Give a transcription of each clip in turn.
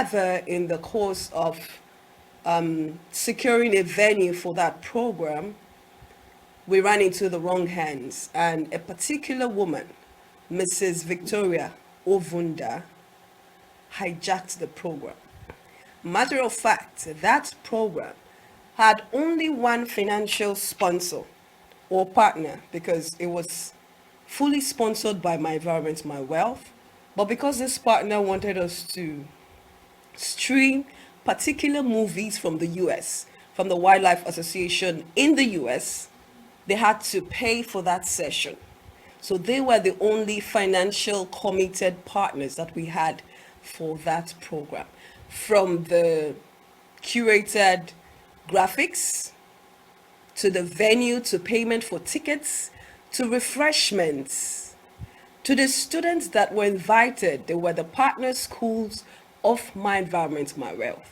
However, in the course of securing a venue for that program, we ran into the wrong hands, and a particular woman, Mrs. Victoria Ovunda, hijacked the program. Matter of fact, that program had only one financial sponsor or partner, because it was fully sponsored by MyEnvironment, MyWealth. But because this partner wanted us to stream particular movies from the US, from the Wildlife Association in the US, they had to pay for that session. So they were the only financial committed partners that we had for that program. From the curated graphics, to the venue, to payment for tickets, to refreshments, to the students that were invited. They were the partner schools of MyEnvironment, MyWealth.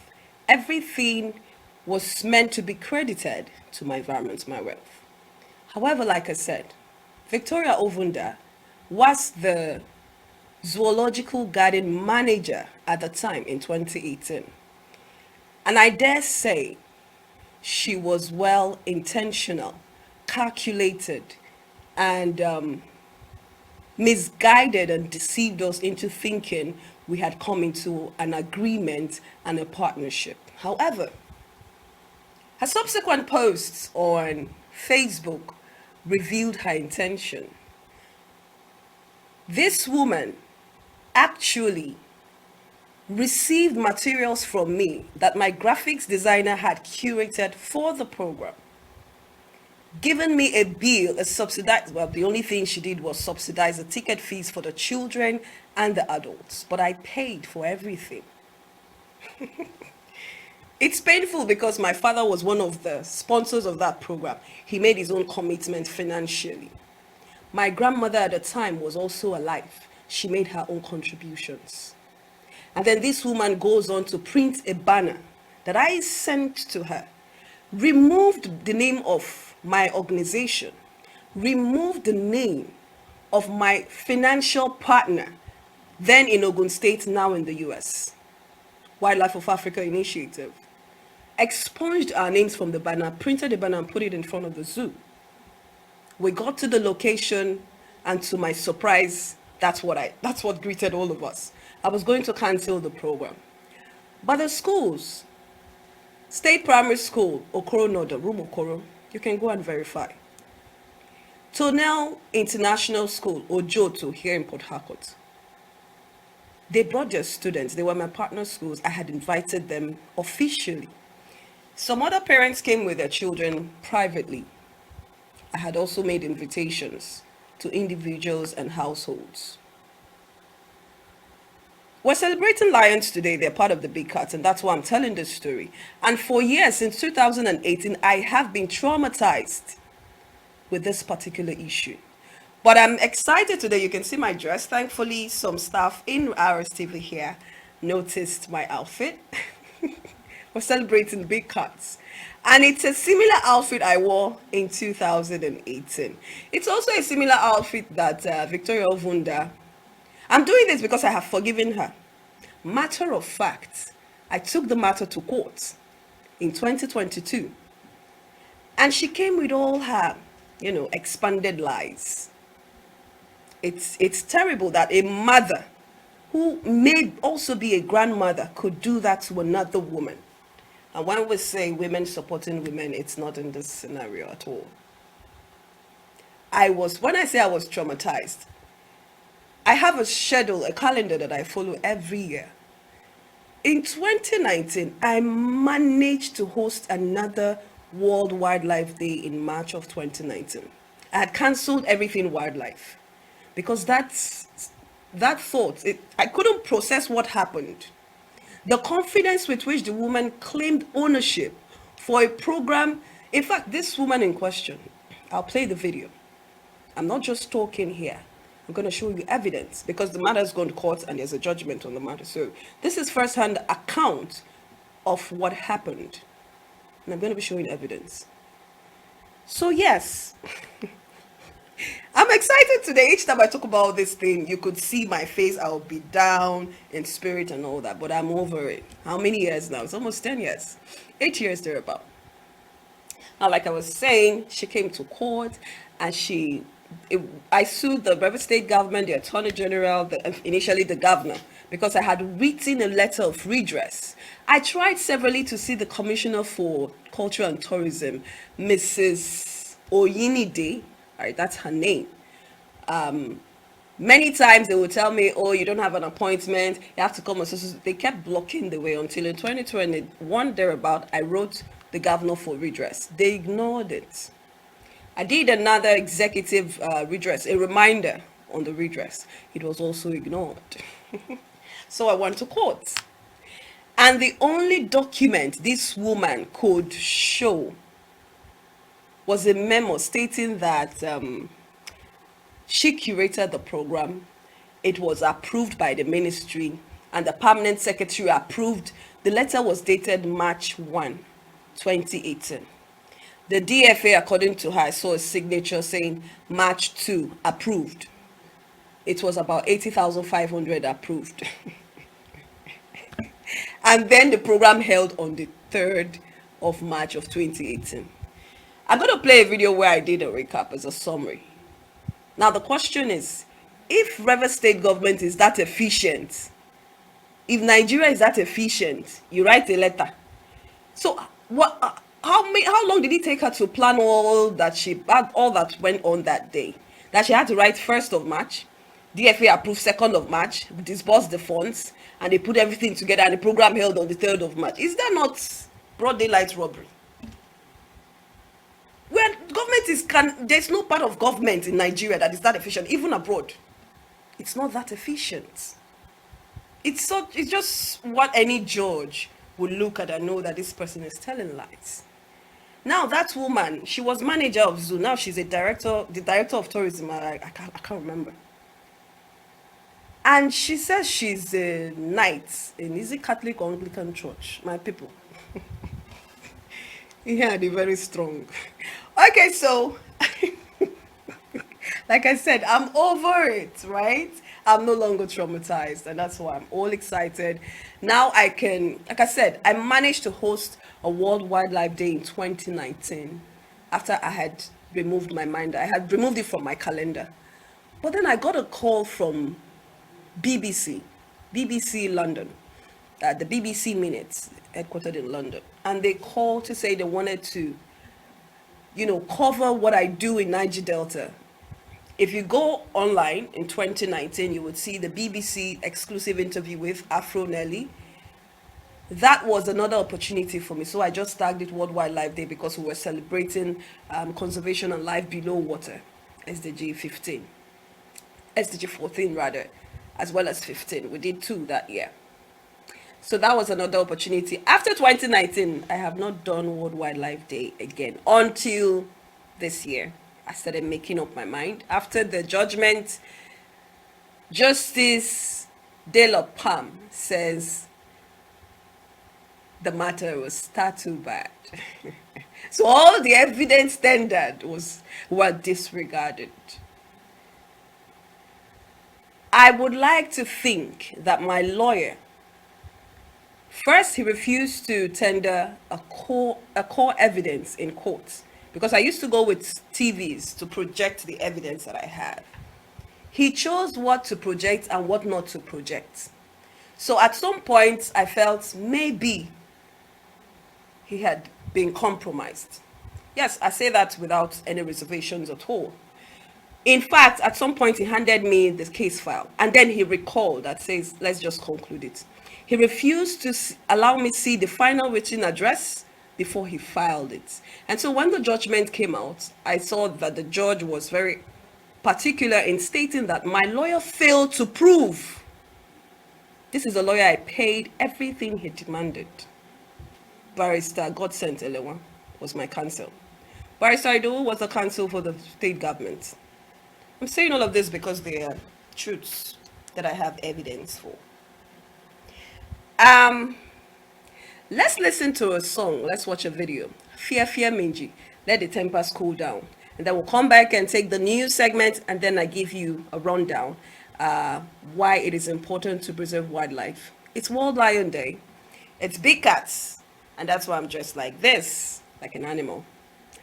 Everything was meant to be credited to MyEnvironment, MyWealth. However, like I said, Victoria Ovunda was the zoological garden manager at the time in 2018. And I dare say she was well intentional, calculated, and misguided and deceived us into thinking we had come into an agreement and a partnership. However, her subsequent posts on Facebook revealed her intention. This woman actually received materials from me that my graphics designer had curated for the program, given me a bill, a subsidized, well, the only thing she did was subsidize the ticket fees for the children and the adults, but I paid for everything. It's painful because my father was one of the sponsors of that program. He made his own commitment financially. My grandmother at the time was also alive. She made her own contributions. And then this woman goes on to print a banner that I sent to her, removed the name of my organization, removed the name of my financial partner, then in Ogun State, now in the US, Wildlife of Africa Initiative, expunged our names from the banner, printed the banner and put it in front of the zoo. We got to the location, and to my surprise, that's what greeted all of us. I was going to cancel the program. But the schools, State Primary School, Okoro Noda, Room Okoro, you can go and verify. Tonell International School, Ojoto, here in Port Harcourt. They brought their students. They were my partner schools. I had invited them officially. Some other parents came with their children privately. I had also made invitations to individuals and households. We're celebrating lions today. They're part of the big cats, and that's why I'm telling this story. And for years, since 2018, I have been traumatized with this particular issue. But I'm excited today. You can see my dress. Thankfully, some staff in RSTV here noticed my outfit. We're celebrating big cats. And it's a similar outfit I wore in 2018. It's also a similar outfit that Victoria Ovunda. I'm doing this because I have forgiven her. Matter of fact, I took the matter to court in 2022. And she came with all her, expanded lies. It's terrible that a mother who may also be a grandmother could do that to another woman. And when we say women supporting women, it's not in this scenario at all. When I say I was traumatized, I have a schedule, a calendar that I follow every year. In 2019, I managed to host another World Wildlife Day in March of 2019. I had cancelled everything wildlife because that thought, I couldn't process what happened. The confidence with which the woman claimed ownership for a program. In fact, this woman in question, I'll play the video. I'm not just talking here. I'm going to show you evidence because the matter has gone to court and there's a judgment on the matter. So this is first-hand account of what happened. And I'm going to be showing evidence. So yes, I'm excited today. Each time I talk about this thing, you could see my face. I'll be down in spirit and all that, but I'm over it. How many years now? It's almost 10 years. 8 years thereabout. Now, like I was saying, she came to court and I sued the Rivers State Govt, the Attorney General, initially the governor, because I had written a letter of redress. I tried severally to see the Commissioner for Culture and Tourism, Mrs. Oyinide, right, that's her name. Many times they would tell me, oh, you don't have an appointment, you have to come. They kept blocking the way until in 2021 thereabout, I wrote the governor for redress. They ignored it. I did another executive redress, a reminder on the redress. It was also ignored. So I went to court. And the only document this woman could show was a memo stating that she curated the program. It was approved by the ministry and the permanent secretary approved. The letter was dated March 1, 2018. The DFA, according to her, I saw a signature saying March 2, approved. It was about 80,500 approved. And then the program held on the 3rd of March of 2018. I'm going to play a video where I did a recap as a summary. Now, the question is, if Rivers State Govt is that efficient, if Nigeria is that efficient, you write a letter. So what? How long did it take her to plan all that went on that day? That she had to write 1st of March, DFA approved 2nd of March, disbursed the funds, and they put everything together, and the program held on the 3rd of March. Is that not broad daylight robbery? Where government there's no part of government in Nigeria that is that efficient, even abroad. It's not that efficient. It's just what any judge would look at and know that this person is telling lies. Now that woman, she was manager of zoo. Now she's the director of tourism. I can't remember. And she says she's a knight in, is it Catholic or Anglican church? My people. Yeah, they're very strong. Okay, so like I said, I'm over it, right? I'm no longer traumatized, and that's why I'm all excited. Now I can, like I said, I managed to host a World Wildlife Day in 2019 after I had removed my mind. I had removed it from my calendar. But then I got a call from BBC London, the BBC Minutes, headquartered in London. And they called to say they wanted to, cover what I do in Niger Delta. If you go online in 2019, you would see the BBC exclusive interview with AFRONELLY. That was another opportunity for me. So I just tagged it World Wildlife Day because we were celebrating conservation and life below water, SDG 14 rather, as well as 15. We did 2 that year. So that was another opportunity. After 2019, I have not done World Wildlife Day again until this year. I started making up my mind. After the judgment, Justice De La Palm says the matter was too bad. So all the evidence tendered were disregarded. I would like to think that my lawyer, first, he refused to tender a core evidence in court because I used to go with TVs to project the evidence that I had. He chose what to project and what not to project. So at some point, I felt maybe he had been compromised. Yes, I say that without any reservations at all. In fact, at some point, he handed me the case file, and then he recalled that says, let's just conclude it. He refused to allow me see the final written address before he filed it. And so when the judgment came out, I saw that the judge was very particular in stating that my lawyer failed to prove. This is a lawyer I paid everything he demanded. Barrister Godsent Elewa was my counsel. Barrister Ido was the counsel for the state government. I'm saying all of this because they are truths that I have evidence for. Let's listen to a song. Let's watch a video. Fear Minji. Let the tempers cool down. and then we'll come back and take the news segment, and then I give you a rundown why it is important to preserve wildlife. It's World Lion Day. It's big cats, and that's why I'm dressed like this, like an animal,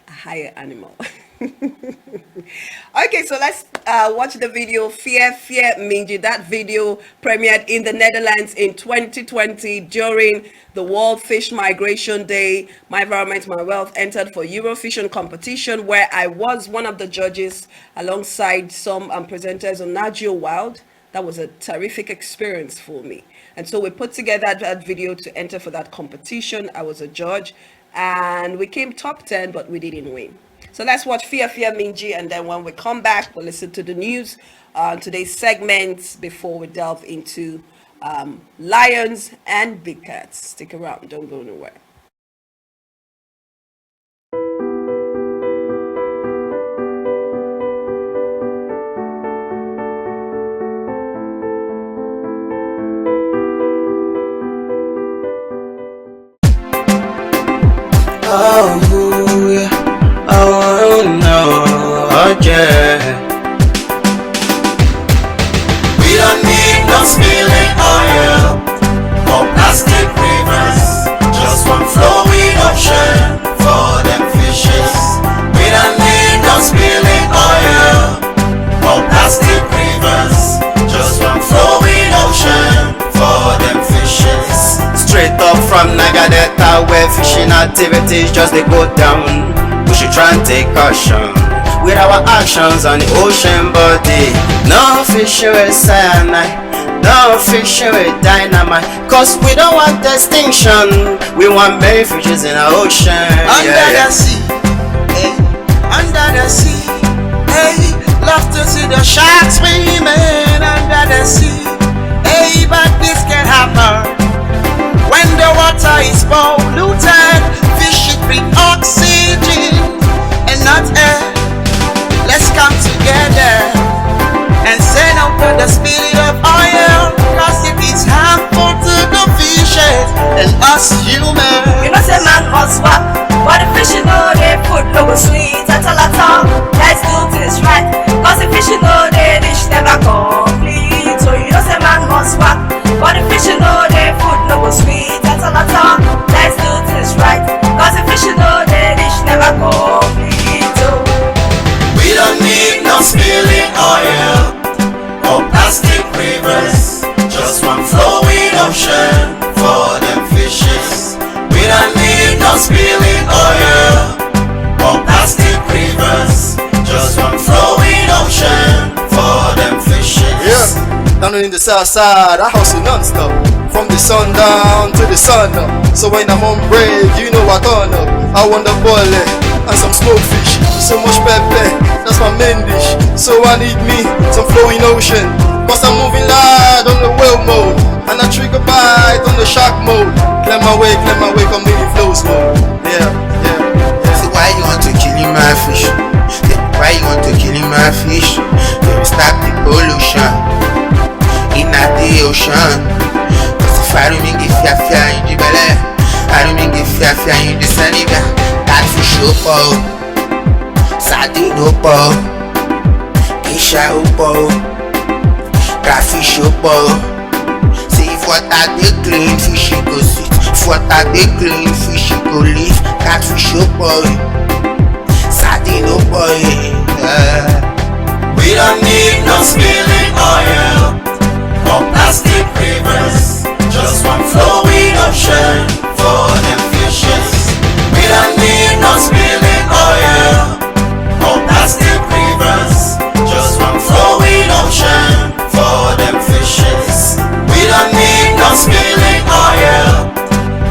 a higher animal. Okay, so let's watch the video. Fear Minji. That video premiered in the Netherlands in 2020 during the World Fish Migration Day. MyEnvironment, MyWealth entered for Eurovision competition, where I was one of the judges alongside some presenters on Nat Geo Wild. That was a terrific experience for me. And so we put together that video to enter for that competition. I was a judge, and we came top 10, but we didn't win. So let's watch Fear Minji, and then when we come back, we'll listen to the news, today's segments, before we delve into lions and big cats. Stick around, don't go nowhere. Oh, yeah. Oh no, oh yeah. We don't need no spilling oil or plastic rivers, just one flowing ocean for them fishes. We don't need no spilling oil or plastic rivers, just one flowing ocean for them fishes. Straight up from Nagadeta, where fishing activities just they go down. We should try and take caution with our actions on the ocean body. No fishing with cyanide, no fishing with dynamite, cause we don't want extinction. We want many fishes in our ocean. Under the sea, hey, under the sea, hey, love to see the sharks swimming under the sea. Hey, but this can happen when the water is polluted. Fish should bring oxygen and not air. Let's come together and say no to the spilling of oil, cause it is harmful to the fishes and us humans. You know say man must work, but the fish you know they food no go sweet at all. Let's do this right, cause the fish you know they dish never complete. So you know say man must work, but the fish you know they food no go sweet at all. Let's do this right, cause the fish you know they dish never complete. Oh. We don't need no spilling oil or plastic rivers, just one flowing ocean for them fishes. We don't need no spilling oil or plastic rivers, just one flowing ocean for them fishes. Yeah, down in the south side, I hustle non-stop, from the sun down to the sun up. So when I'm on break, you know I turn up. I want the bullet and some smoked fish, so much pepper, that's my main dish. So I need me some flowing ocean, cause I'm moving light on the whale mode, and I trigger bite on the shark mode. Clear my way, come in the flow mode. Yeah. So why you want to kill my fish? Why you want to kill my fish? They will stop the pollution in the ocean. Cause if I don't make it fair in the belly, I don't make it fair in the sunny. Catfish up, sardine up, geisha up, crayfish up. See if water they clean, fish go sit. If water they clean, fish go live. Catfish up, sardine up. We don't need no spilling oil or plastic rivers, just one flowing ocean for them fishes. We don't need no spilling oil or plastic rivers, just one flowing ocean for them fishes. We don't need no spilling oil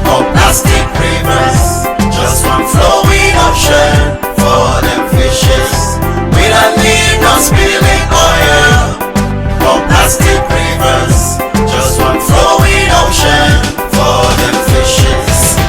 or plastic rivers, just one flowing ocean for them fishes. We don't need no spilling oil or plastic rivers, just one flowing ocean for them fishes.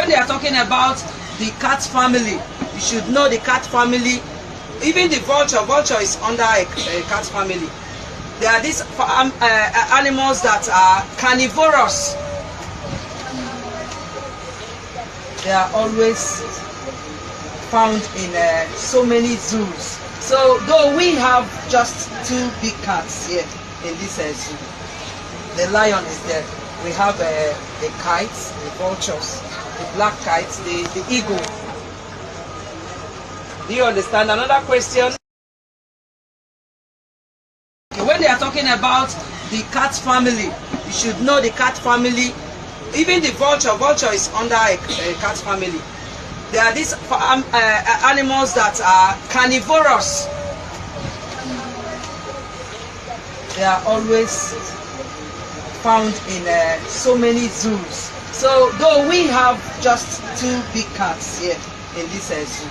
when they are talking about the cat family, you should know the cat family. Even the vulture is under a cat family. There are these animals that are carnivorous. They are always found in so many zoos. So though we have just 2 big cats here in this zoo, the lion is there. We have the kites, the vultures, the black kites, the eagle. Do you understand? Another question. Okay, when they are talking about the cat family, you should know the cat family. Even the vulture is under a cat family. There are these animals that are carnivorous. They are always found in so many zoos. So though we have just 2 big cats here in this zoo,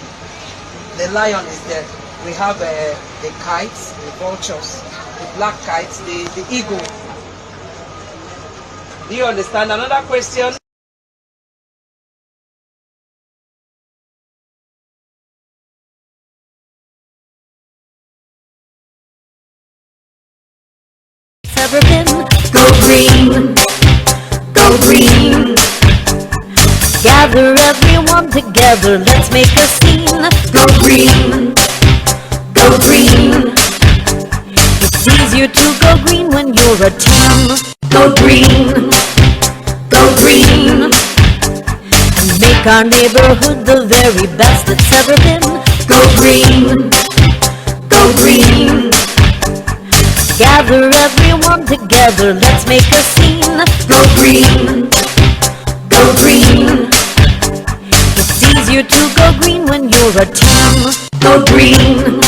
the lion is there. We have the kites, the vultures, the black kites, the eagle. Do you understand? Another question. Ever been? Go green, go green. Gather everyone together, let's make a scene. Go green, go green. It's easier to go green when you're a team. Go green, go green. And make our neighborhood the very best it's ever been. Go green, go green. Gather everyone together, let's make a scene. Go green, go green. It's easier to go green when you're a team. Go green,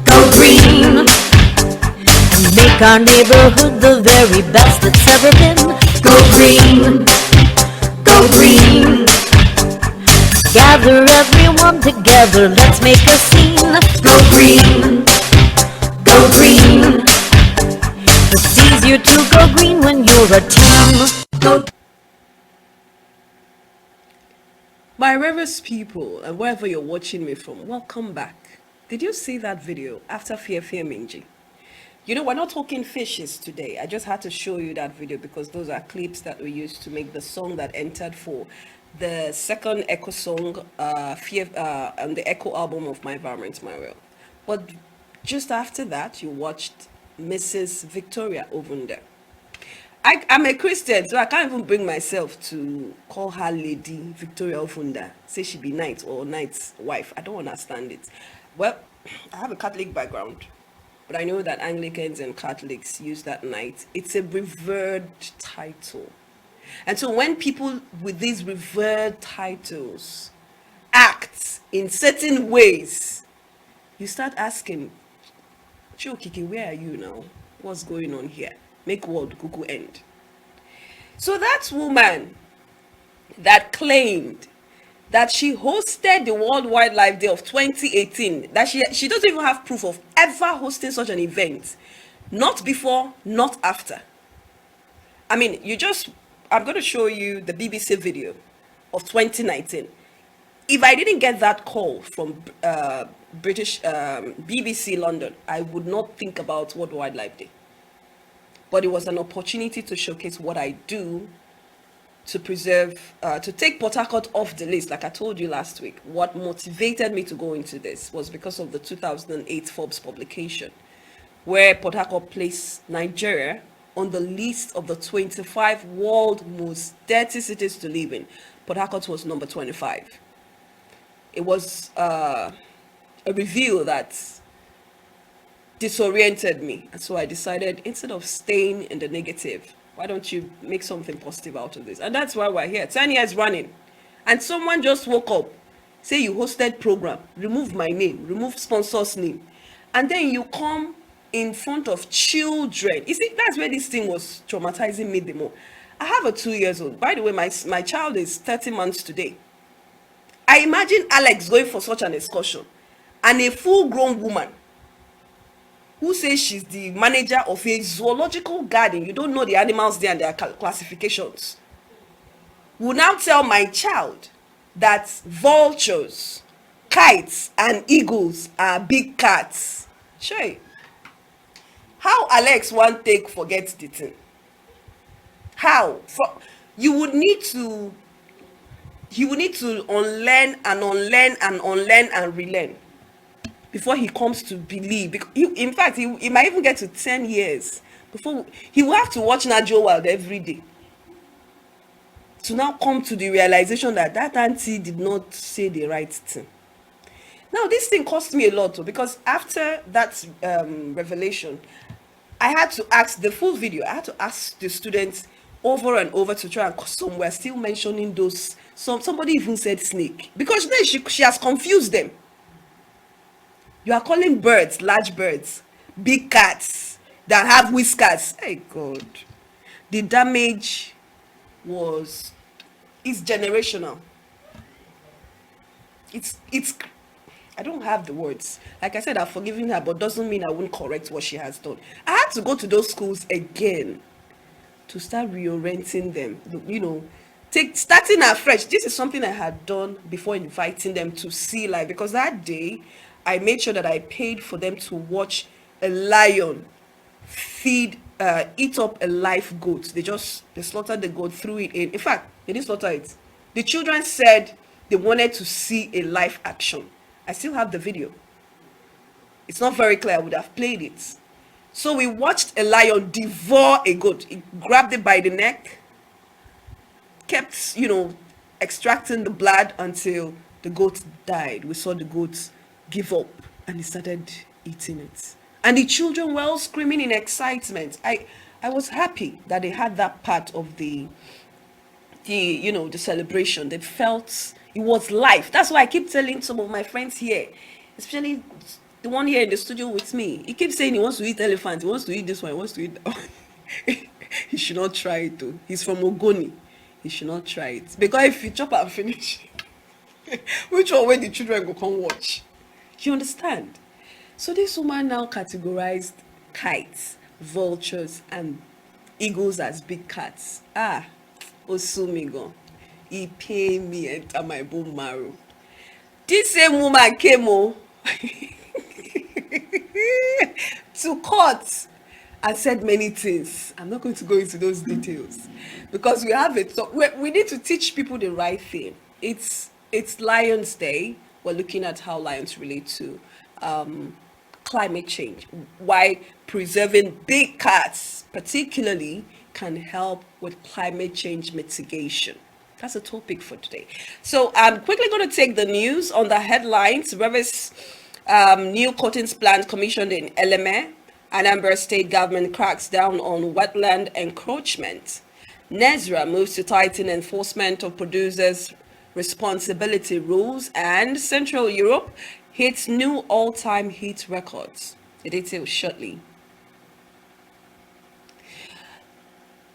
go green. And make our neighborhood the very best it's ever been. Go green, go green. Gather everyone together, let's make a scene. Go green, go green. It's easier to go green when you're a team. Go. My Rivers people, and wherever you're watching me from, welcome back. Did you see that video after Fear Minji? You know, we're not talking fishes today. I just had to show you that video because those are clips that we used to make the song that entered for the second Echo song on the Echo album of MyEnvironment, MyWealth. But just after that, you watched Mrs. Victoria Ovunda. I'm a Christian, so I can't even bring myself to call her Lady Victoria Ovunda. Say she be knight or knight's wife. I don't understand it. Well, I have a Catholic background, but I know that Anglicans and Catholics use that knight. It's a revered title. And so when people with these revered titles act in certain ways, you start asking, Chokiki, where are you now? What's going on here? Make world cuckoo end. So that woman that claimed that she hosted the World Wildlife Day of 2018, that she doesn't even have proof of ever hosting such an event, not before, not after. I mean, I'm going to show you the BBC video of 2019. If I didn't get that call from British BBC London, I would not think about World Wildlife Day. But it was an opportunity to showcase what I do to preserve, to take Port Harcourt off the list. Like I told you last week, what motivated me to go into this was because of the 2008 Forbes publication, where Port Harcourt placed Nigeria on the list of the 25 world most dirty cities to live in. Port Harcourt was number 25. It was a review that disoriented me, and so I decided, instead of staying in the negative, why don't you make something positive out of this? And that's why we're here. 10 years running, and someone just woke up, say you hosted program, remove my name, remove sponsor's name, and then you come in front of children. You see, that's where this thing was traumatizing me the more. I have a 2-year-old. By the way, my child is 30 months today. I imagine Alex going for such an excursion, and a full-grown woman who says she's the manager of a zoological garden. You don't know the animals there and their classifications. will now tell my child that vultures, kites, and eagles are big cats. Sure. How Alex one take forget the thing? How? You would need to unlearn and unlearn and unlearn and relearn before he comes to believe. In fact, he might even get to 10 years before he will have to watch Najo Wild every day to now come to the realization that that auntie did not say the right thing. Now, this thing cost me a lot too, because after that revelation, I had to ask the full video. I had to ask the students over and over to try, and some were still mentioning those. Somebody even said snake, because then she has confused them. You are calling birds, large birds, big cats that have whiskers. Hey God, the damage it's generational. It's I don't have the words. Like I said, I've forgiven her, but doesn't mean I won't correct what she has done. I had to go to those schools again to start reorienting them, starting afresh. This is something I had done before inviting them to see life, because that day I made sure that I paid for them to watch a lion eat up a live goat. They slaughtered the goat, threw it in. In fact, they didn't slaughter it. The children said they wanted to see a live action. I still have the video. It's not very clear. I would have played it. So we watched a lion devour a goat. He grabbed it by the neck, kept, extracting the blood until the goat died. We saw the goat give up and he started eating it. And the children were all screaming in excitement. I was happy that they had that part of the celebration. They felt it was life. That's why I keep telling some of my friends here, especially the one here in the studio with me. He keeps saying he wants to eat elephant, he wants to eat this one, he wants to eat that one. He should not try it though. He's from Ogoni. He should not try it. Because if you chop and finish, which one way the children go come watch? You understand? So this woman now categorized kites, vultures, and eagles as big cats. Osumigo. He pay me enter my bone marrow. This same woman came to court and said many things. I'm not going to go into those details because we have it. So we need to teach people the right thing. It's Lions Day. We're looking at how lions relate to climate change. Why preserving big cats particularly can help with climate change mitigation. That's a topic for today. So I'm quickly going to take the news on the headlines. Rivers new coatings plant commissioned in Eleme. Anambra State Govt cracks down on wetland encroachment. NESRA moves to tighten enforcement of producers' responsibility rules. And Central Europe hits new all-time heat records. The details shortly.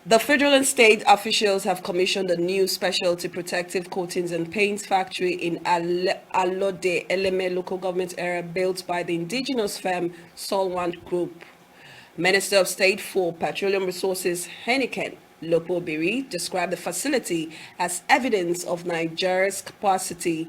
The federal and state officials have commissioned a new specialty protective coatings and paints factory in Alode, Eleme local government area built by the indigenous firm Solwant Group. Minister of State for Petroleum Resources Heineken Lopobiri described the facility as evidence of Nigeria's capacity,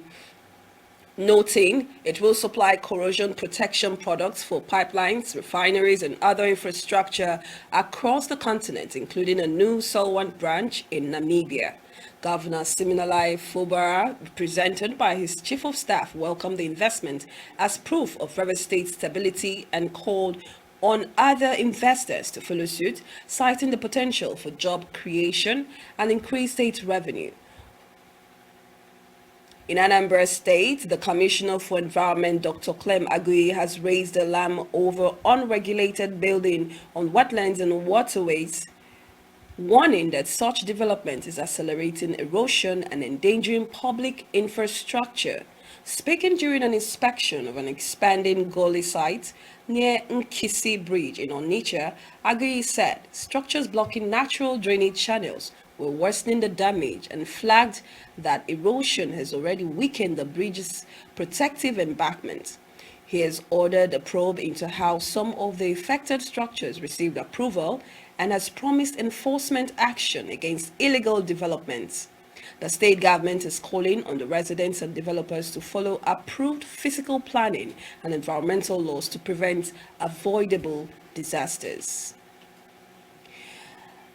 noting it will supply corrosion protection products for pipelines, refineries, and other infrastructure across the continent, including a new Solwant branch in Namibia. Governor Siminalayi Fubara, represented by his chief of staff, welcomed the investment as proof of Rivers State stability and called on other investors to follow suit, citing the potential for job creation and increased state revenue. In Anambra State, the Commissioner for Environment, Dr. Clem Agui, has raised alarm over unregulated building on wetlands and waterways, warning that such development is accelerating erosion and endangering public infrastructure. Speaking during an inspection of an expanding gully site near Nkisi Bridge in Onitsha, Agui said structures blocking natural drainage channels were worsening the damage and flagged that erosion has already weakened the bridge's protective embankment. He has ordered a probe into how some of the affected structures received approval and has promised enforcement action against illegal developments. The state government is calling on the residents and developers to follow approved physical planning and environmental laws to prevent avoidable disasters.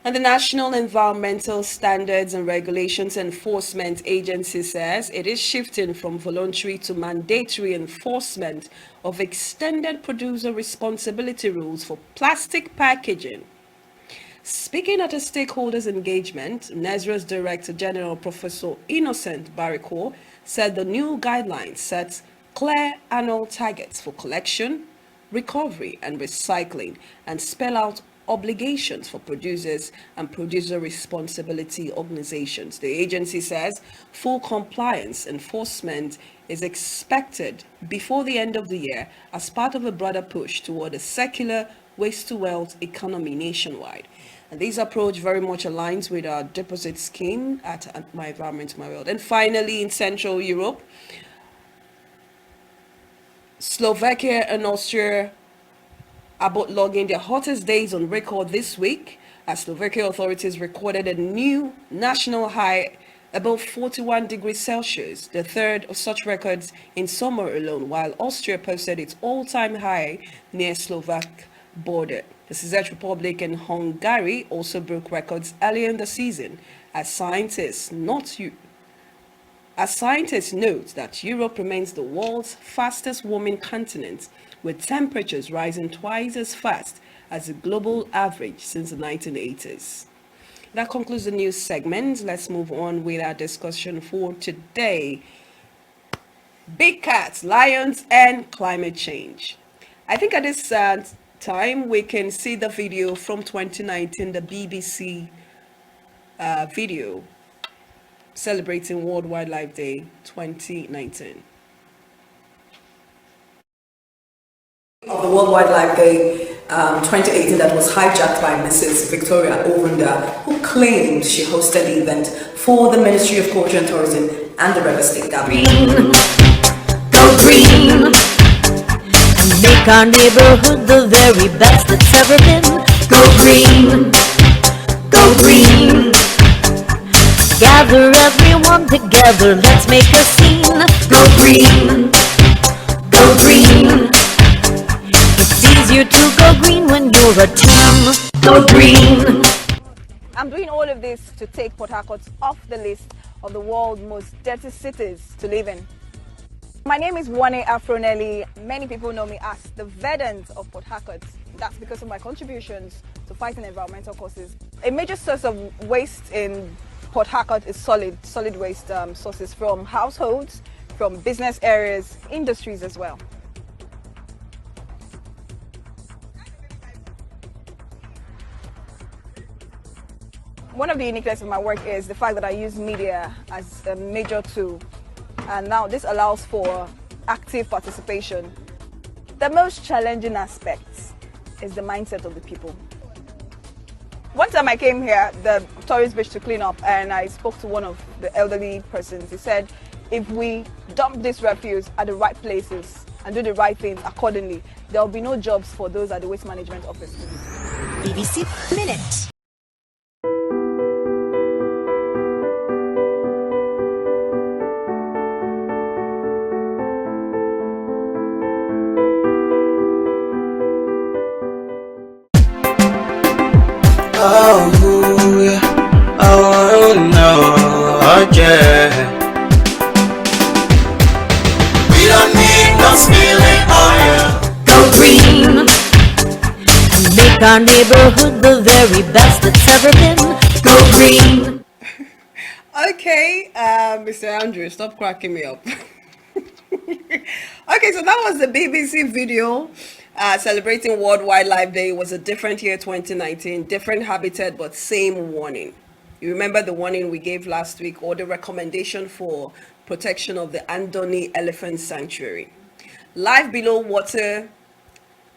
And the National Environmental Standards and Regulations Enforcement Agency says it is shifting from voluntary to mandatory enforcement of extended producer responsibility rules for plastic packaging. Speaking at a stakeholders engagement, NESRA's Director General Professor Innocent Bariko said the new guidelines set clear annual targets for collection, recovery and recycling and spell out obligations for producers and producer responsibility organizations. The agency says full compliance enforcement is expected before the end of the year as part of a broader push toward a circular waste-to-wealth economy nationwide. And this approach very much aligns with our deposit scheme at MyEnvironment, MyWealth. And finally, in Central Europe, Slovakia and Austria are both logging their hottest days on record this week, as Slovakia authorities recorded a new national high above 41 degrees Celsius, the third of such records in summer alone, while Austria posted its all-time high near Slovak border. The Czech Republic and Hungary also broke records earlier in the season, as scientists note that Europe remains the world's fastest warming continent, with temperatures rising twice as fast as the global average since the 1980s. That concludes the news segment. Let's move on with our discussion for today. Big cats, lions, and climate change. I think at this time we can see the video from 2019, the BBC video celebrating World Wildlife Day 2019. Of the World Wildlife Day 2018 that was hijacked by Mrs. Victoria Ovunda, who claimed she hosted the event for the Ministry of Culture and Tourism and the Rivers State Govt. Go green, make our neighborhood the very best it's ever been. Go green, go green. Gather everyone together, let's make a scene. Go green, go green. It's easier to go green when you're a team. Go green. I'm doing all of this to take Port Harcourt off the list of the world's most dirty cities to live in. My name is AFRONELLY. Many people know me as the Verdant of Port Harcourt. That's because of my contributions to fighting environmental causes. A major source of waste in Port Harcourt is solid waste sources from households, from business areas, industries as well. One of the uniqueness of my work is the fact that I use media as a major tool, and now this allows for active participation. The most challenging aspect is the mindset of the people. One time I came here, the tourist beach, to clean up, and I spoke to one of the elderly persons. He said, if we dump this refuse at the right places and do the right things accordingly, there will be no jobs for those at the waste management office. BBC Minute. Oh, yeah. Oh, no, yeah. We don't need no spilling oil. Go green, make our neighborhood the very best it's ever been. Go green. Okay, Mr. Andrew, stop cracking me up. Okay, so that was the BBC video celebrating World Wildlife Day. It was a different year, 2019, different habitat, but same warning. You remember the warning we gave last week, or the recommendation for protection of the Andoni Elephant Sanctuary. Life below water,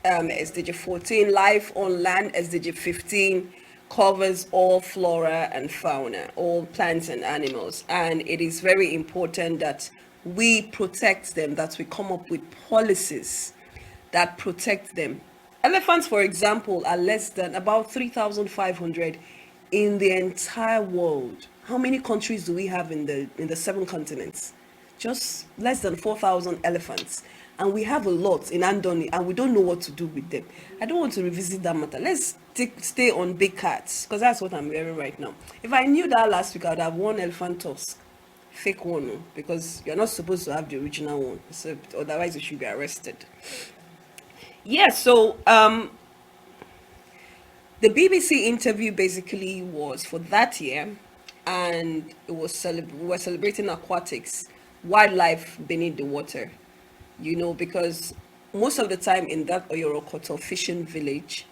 SDG 14, life on land, SDG 15, covers all flora and fauna, all plants and animals. And it is very important that we protect them, that we come up with policies that protect them. Elephants, for example, are less than about 3,500 in the entire world. How many countries do we have in the 7 continents? Just less than 4,000 elephants. And we have a lot in Andoni, and we don't know what to do with them. I don't want to revisit that matter. Let's stay on big cats, because that's what I'm wearing right now. If I knew that last week, I would have one elephant tusk. Fake one, no, because you're not supposed to have the original one. So otherwise you should be arrested. Yeah, so the BBC interview basically was for that year, and it was we were celebrating aquatics, wildlife beneath the water, because most of the time in that Oyorokoto fishing village,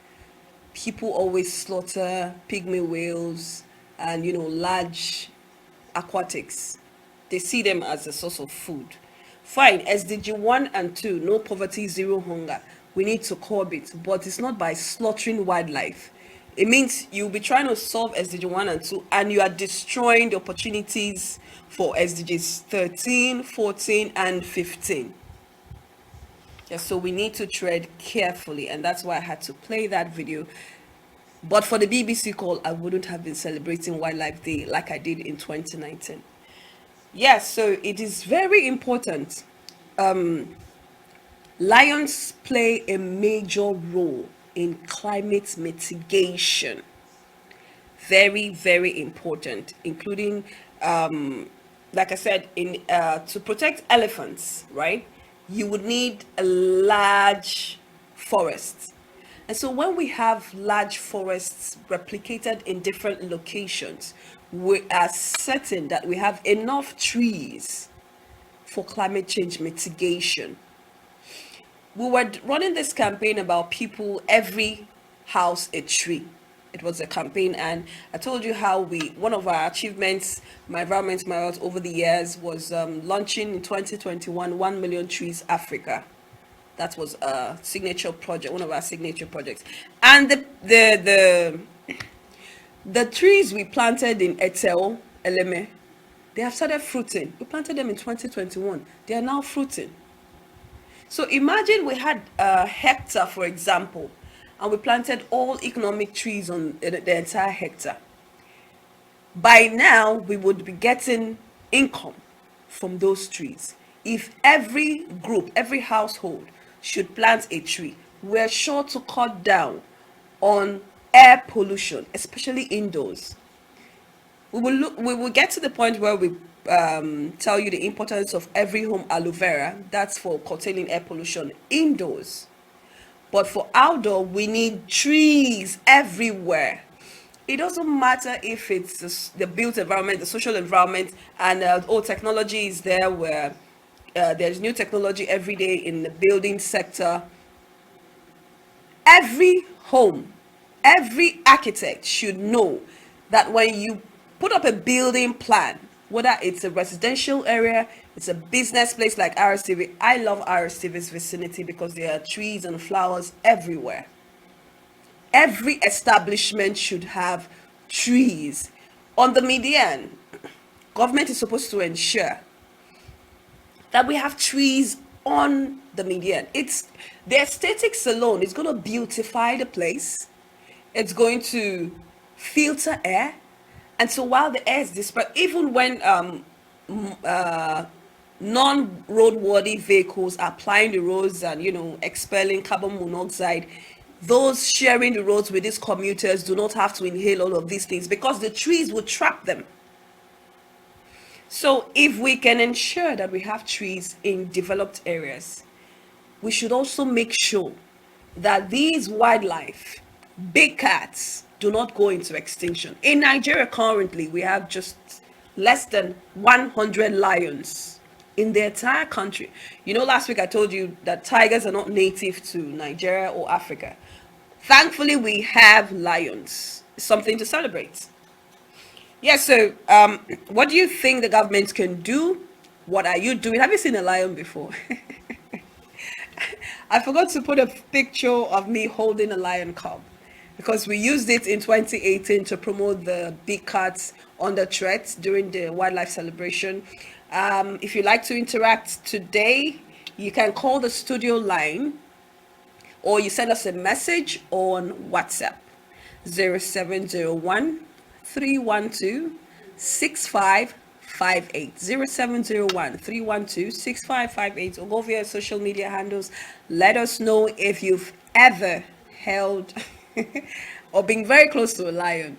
people always slaughter pygmy whales and large aquatics. They see them as a source of food. Fine, SDG 1 and 2, no poverty, zero hunger. We need to curb it, but it's not by slaughtering wildlife. It means you'll be trying to solve SDG 1 and 2, and you are destroying the opportunities for SDGs 13, 14, and 15. Yeah, so we need to tread carefully, and that's why I had to play that video. But for the BBC call, I wouldn't have been celebrating Wildlife Day like I did in 2019. Yes, so it is very important. Lions play a major role in climate mitigation. Very, very important, including, like I said, to protect elephants, right? You would need a large forest. And so when we have large forests replicated in different locations, we are certain that we have enough trees for climate change mitigation. We were running this campaign about people, every house a tree. It was a campaign, and I told you how one of our achievements, MyEnvironment, MyWealth, over the years was launching in 2021 1 million trees Africa. That was a signature project, one of our signature projects. And the trees we planted in Etel, Eleme, they have started fruiting. We planted them in 2021. They are now fruiting. So imagine we had a hectare, for example, and we planted all economic trees on the entire hectare. By now, we would be getting income from those trees. If every group, every household should plant a tree, we're sure to cut down on air pollution, especially indoors. We will get to the point where we tell you the importance of every home aloe vera. That's for curtailing air pollution indoors. But for outdoor, we need trees everywhere. It doesn't matter if it's the built environment, the social environment, and technology is there, where there's new technology every day in the building sector. Every home, every architect should know that when you put up a building plan, whether it's a residential area, it's a business place like RSTV. I love RSTV's vicinity because there are trees and flowers everywhere. Every establishment should have trees. On the median, government is supposed to ensure that we have trees on the median. The aesthetics alone is going to beautify the place. It's going to filter air. And so while the air is dispersed, even when non-roadworthy vehicles are plying the roads and expelling carbon monoxide, those sharing the roads with these commuters do not have to inhale all of these things because the trees will trap them. So if we can ensure that we have trees in developed areas, we should also make sure that these wildlife, big cats, do not go into extinction. In Nigeria currently, we have just less than 100 lions in the entire country. Last week I told you that tigers are not native to Nigeria or Africa. Thankfully, we have lions. It's something to celebrate. Yeah, so what do you think the government can do? What are you doing? Have you seen a lion before? I forgot to put a picture of me holding a lion cub, because we used it in 2018 to promote the big cats under threat during the wildlife celebration. If you'd like to interact today, you can call the studio line, or you send us a message on WhatsApp 0701 312-6558. 0701-312-6558. Or go via social media handles. Let us know if you've ever held or been very close to a lion.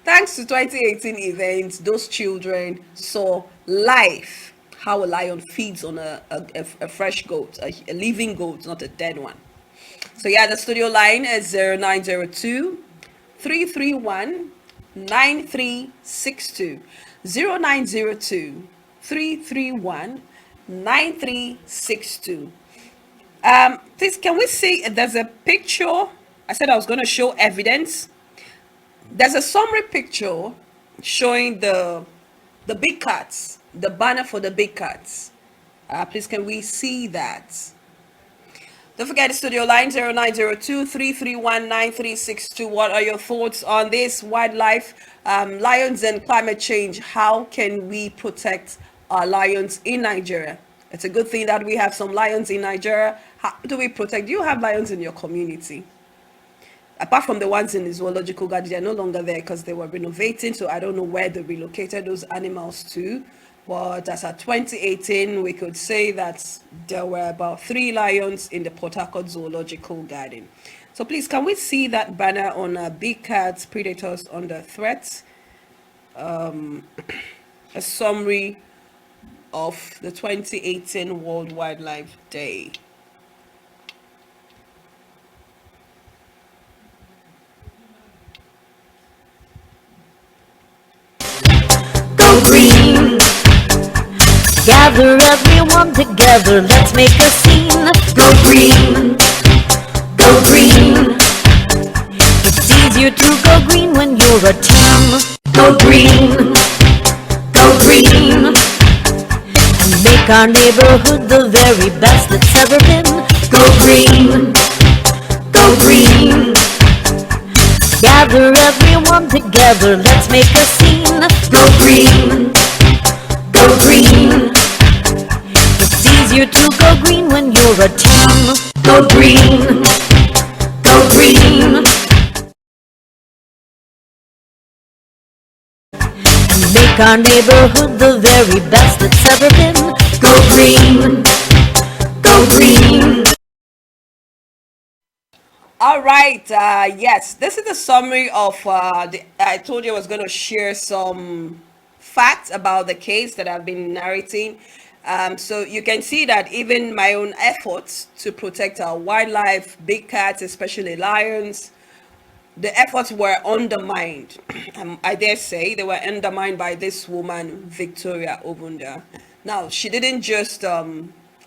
Thanks to 2018 events, those children saw live how a lion feeds on a fresh goat, a living goat, not a dead one. So yeah, the studio line is 0902 331 9362. 0902 331 9362. Please, can we see, there's a picture. I said I was going to show evidence. There's a summary picture showing the big cats, the banner for the big cats. Please, can we see that? Don't forget the studio line 0902 331 9362. What are your thoughts on this wildlife, lions and climate change? How can we protect our lions in Nigeria? It's a good thing that we have some lions in Nigeria. How do we protect? Do you have lions in your community? Apart from the ones in the zoological garden, they're no longer there because they were renovating. So I don't know where they relocated those animals to. But as at 2018, we could say that there were about 3 lions in the Port Harcourt Zoological Garden. So please, can we see that banner on big cats, predators under threat? A summary of the 2018 World Wildlife Day. Go green. Gather everyone together, let's make a scene. Go green, go green. It's easier to go green when you're a team. Go green, go green. And make our neighborhood the very best it's ever been. Go green, go green. Gather everyone together, let's make a scene. Go green, go green. It's easier to go green when you're a team. Go green, go green. And make our neighborhood the very best it's ever been. Go green, go green. All right, yes, this is the summary of I told you I was going to share some facts about the case that I've been narrating. So you can see that even my own efforts to protect our wildlife, big cats, especially lions, the efforts were undermined. I dare say they were undermined by this woman, Victoria Ovunda. Now, she didn't just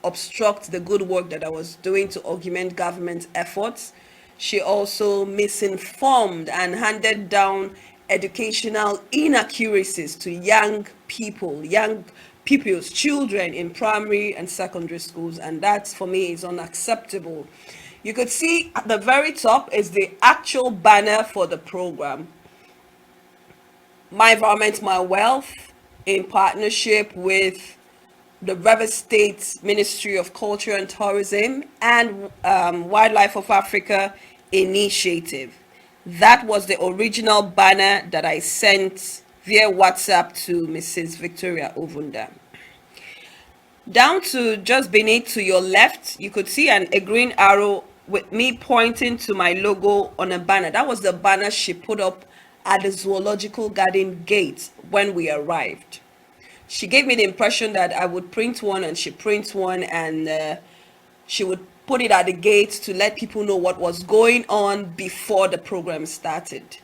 obstruct the good work that I was doing to augment government efforts. She also misinformed and handed down educational inaccuracies to young people, young pupils, children in primary and secondary schools, and that for me is unacceptable. You could see at the very top is the actual banner for the program. MyEnvironment, MyWealth, in partnership with the Rivers State Ministry of Culture and Tourism and Wildlife of Africa Initiative. That was the original banner that I sent via WhatsApp to Mrs. Victoria Ovunda. Down to just beneath to your left, you could see a green arrow with me pointing to my logo on a banner. That was the banner she put up at the zoological garden gate when we arrived. She gave me the impression that I would print one, and she prints one, and she would put it at the gate to let people know what was going on before the program started.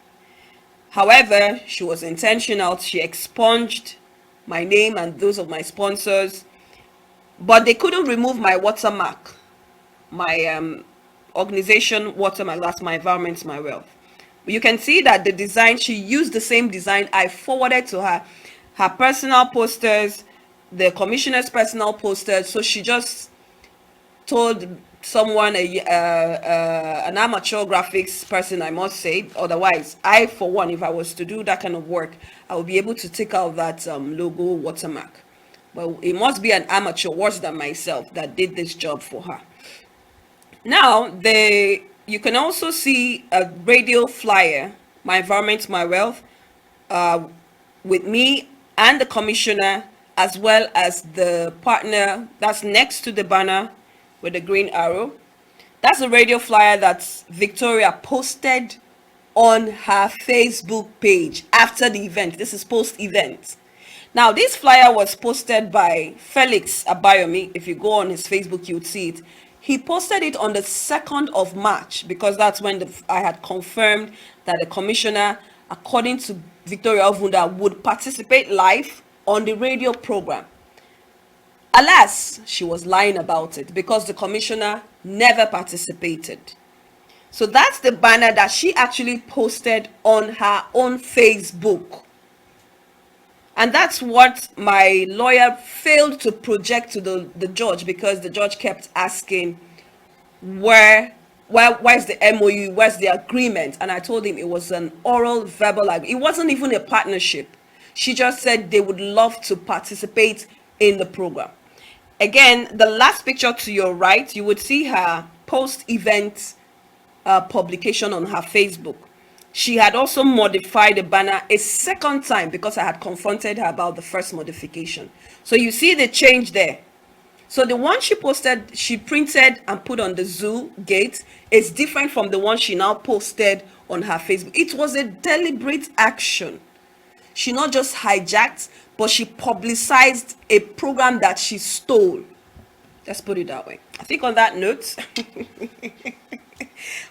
However, she was intentional. She expunged my name and those of my sponsors, but they couldn't remove my watermark, my organization watermark. That's MyEnvironment, MyWealth. You can see that the design, she used the same design. I forwarded to her her personal posters, the commissioner's personal posters. So she just told someone, an amateur graphics person, I must say. Otherwise, I, for one, if I was to do that kind of work, I would be able to take out that logo watermark. But it must be an amateur worse than myself that did this job for her. Now, you can also see a radio flyer, MyEnvironment, MyWealth, with me and the commissioner, as well as the partner that's next to the banner with the green arrow. That's a radio flyer that Victoria posted on her Facebook page after the event. This is post-event. Now, this flyer was posted by Felix Abayomi. If you go on his Facebook, you'd see it. He posted it on the 2nd of March because that's when I had confirmed that the commissioner, according to Victoria Ovunda, would participate live on the radio program. Alas, she was lying about it because the commissioner never participated. So that's the banner that she actually posted on her own Facebook. And that's what my lawyer failed to project to the judge, because the judge kept asking, where's the MOU, where's the agreement? And I told him it was an oral verbal agreement. It wasn't even a partnership. She just said they would love to participate in the program. Again, the last picture to your right, you would see her post-event publication on her Facebook. She had also modified the banner a second time because I had confronted her about the first modification. So you see the change there. So the one she posted, she printed and put on the zoo gate is different from the one she now posted on her Facebook. It was a deliberate action. She not just hijacked, but she publicized a program that she stole. Let's put it that way. I think on that note,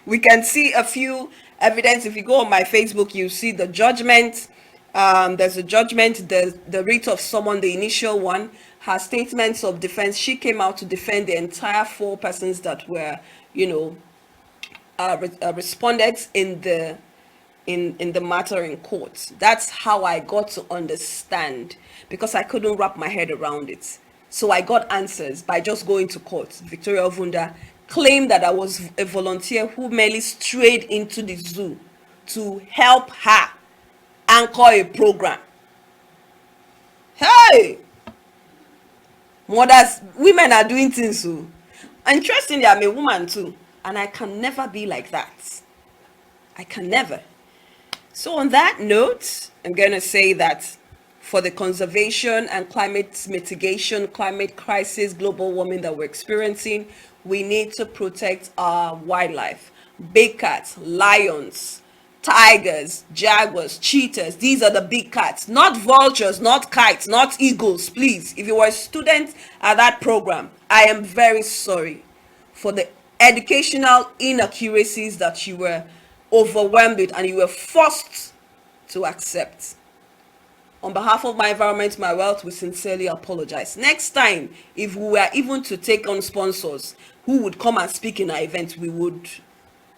we can see a few evidence. If you go on my Facebook, you see the judgment. There's a judgment, the writ of someone, the initial one, her statements of defense. She came out to defend the entire 4 persons that were, respondents in the matter in court. That's how I got to understand, because I couldn't wrap my head around it. So I got answers by just going to court. Victoria Ovunda claimed that I was a volunteer who merely strayed into the zoo to help her anchor a program. Hey! Mothers, women are doing things so. Interestingly, I'm a woman too, and I can never be like that. I can never. So on that note, I'm going to say that for the conservation and climate mitigation, climate crisis, global warming that we're experiencing, we need to protect our wildlife. Big cats, lions, tigers, jaguars, cheetahs. These are the big cats, not vultures, not kites, not eagles. Please, if you were a student at that program, I am very sorry for the educational inaccuracies that you were overwhelmed with and you were forced to accept. On behalf of MyEnvironment, MyWealth, we sincerely apologize. Next time, if we were even to take on sponsors who would come and speak in our event, we would,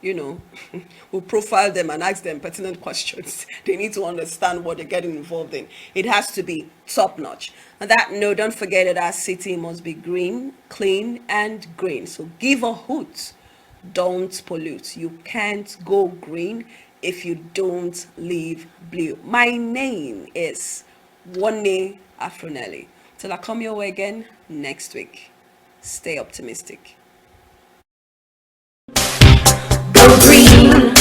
we'll profile them and ask them pertinent questions. They need to understand what they're getting involved in. It has to be top-notch. On that note, don't forget that our city must be green, clean, and green. So give a hoot. Don't pollute. You can't go green if you don't leave blue. My name is AFRONELLY. Till I come your way again next week, stay optimistic. Go green.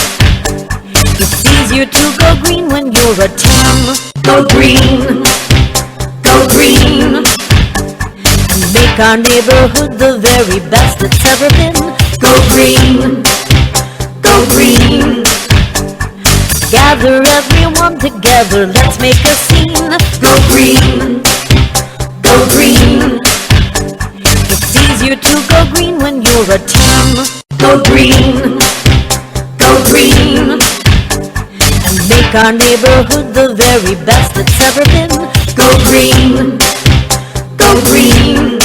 It's easier to go green when you're a team. Go green. Go green. Make our neighborhood the very best it's ever been. Go green. Go green. Gather everyone together, let's make a scene. Go green, go green. It's easier to go green when you're a team. Go green, go green. And make our neighborhood the very best it's ever been. Go green, go green.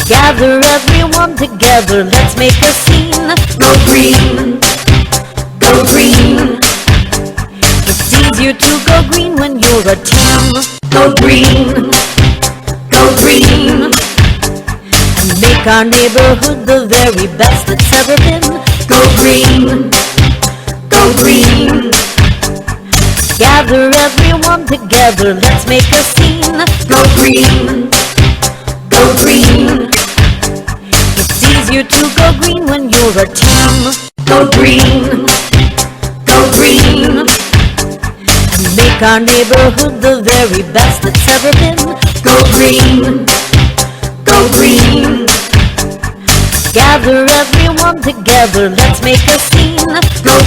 Gather everyone together, let's make a scene. Go green, go green. It's easier to go green when you're a team. Go green, go green. And make our neighborhood the very best it's ever been. Go green, go green. Gather everyone together, let's make a scene. Go green, go green. It's easier to go green when you're a team. Go green, go green. And make our neighborhood the very best it's ever been. Go green, go green. Gather everyone together, let's make a scene. Go